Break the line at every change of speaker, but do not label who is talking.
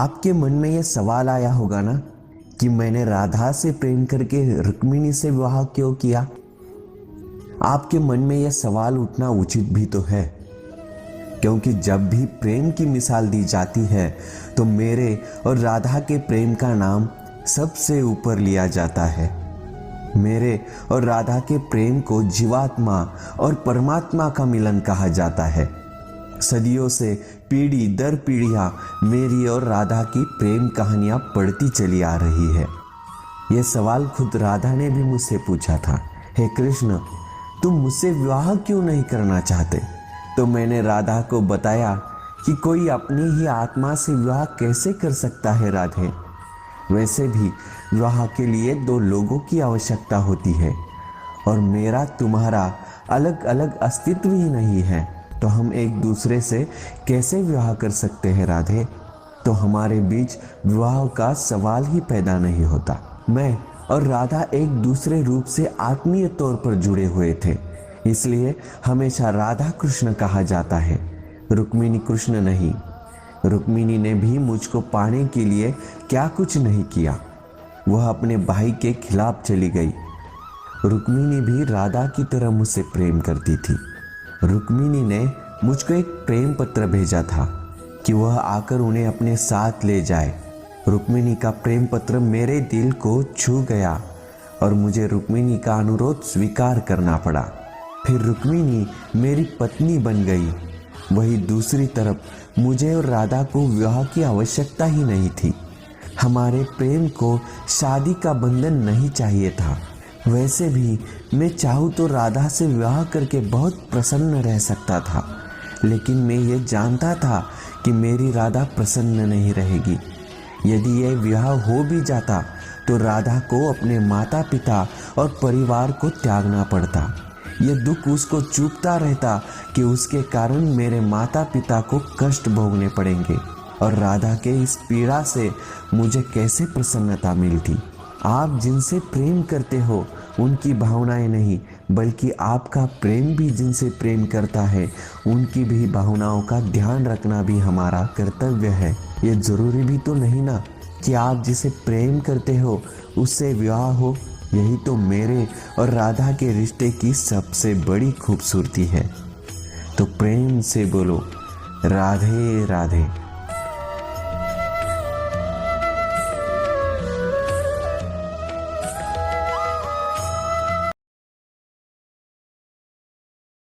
आपके मन में यह सवाल आया होगा ना कि मैंने राधा से प्रेम करके रुक्मिणी से विवाह क्यों किया। आपके मन में यह सवाल उठना उचित भी तो है, क्योंकि जब भी प्रेम की मिसाल दी जाती है तो मेरे और राधा के प्रेम का नाम सबसे ऊपर लिया जाता है। मेरे और राधा के प्रेम को जीवात्मा और परमात्मा का मिलन कहा जाता है। सदियों से पीढ़ी दर पीढ़ियां मेरी और राधा की प्रेम कहानियां पढ़ती चली आ रही है। यह सवाल खुद राधा ने भी मुझसे पूछा था, हे कृष्ण, तुम मुझसे विवाह क्यों नहीं करना चाहते? तो मैंने राधा को बताया कि कोई अपनी ही आत्मा से विवाह कैसे कर सकता है राधे। वैसे भी विवाह के लिए दो लोगों की आवश्यकता होती है और मेरा तुम्हारा अलग अलग अस्तित्व ही नहीं है, तो हम एक दूसरे से कैसे विवाह कर सकते हैं राधे? तो हमारे बीच विवाह का सवाल ही पैदा नहीं होता। मैं और राधा एक दूसरे रूप से आत्मीय तौर पर जुड़े हुए थे, इसलिए हमेशा राधा कृष्ण कहा जाता है, रुक्मिणी कृष्ण नहीं। रुक्मिणी ने भी मुझको पाने के लिए क्या कुछ नहीं किया, वह अपने भाई के खिलाफ चली गई। रुक्मिणी भी राधा की तरह मुझसे प्रेम करती थी। रुक्मिणी ने मुझको एक प्रेम पत्र भेजा था कि वह आकर उन्हें अपने साथ ले जाए। रुक्मिणी का प्रेम पत्र मेरे दिल को छू गया और मुझे रुक्मिणी का अनुरोध स्वीकार करना पड़ा। फिर रुक्मिणी मेरी पत्नी बन गई। वही दूसरी तरफ मुझे और राधा को विवाह की आवश्यकता ही नहीं थी। हमारे प्रेम को शादी का बंधन नहीं चाहिए था। वैसे भी मैं चाहूँ तो राधा से विवाह करके बहुत प्रसन्न रह सकता था, लेकिन मैं ये जानता था कि मेरी राधा प्रसन्न नहीं रहेगी। यदि यह विवाह हो भी जाता तो राधा को अपने माता पिता और परिवार को त्यागना पड़ता। यह दुख उसको चुभता रहता कि उसके कारण मेरे माता पिता को कष्ट भोगने पड़ेंगे और राधा के इस पीड़ा से मुझे कैसे प्रसन्नता मिलती। आप जिनसे प्रेम करते हो उनकी भावनाएं नहीं, बल्कि आपका प्रेम भी जिनसे प्रेम करता है उनकी भी भावनाओं का ध्यान रखना भी हमारा कर्तव्य है। ये जरूरी भी तो नहीं ना कि आप जिसे प्रेम करते हो उससे विवाह हो। यही तो मेरे और राधा के रिश्ते की सबसे बड़ी खूबसूरती है। तो प्रेम से बोलो, राधे राधे।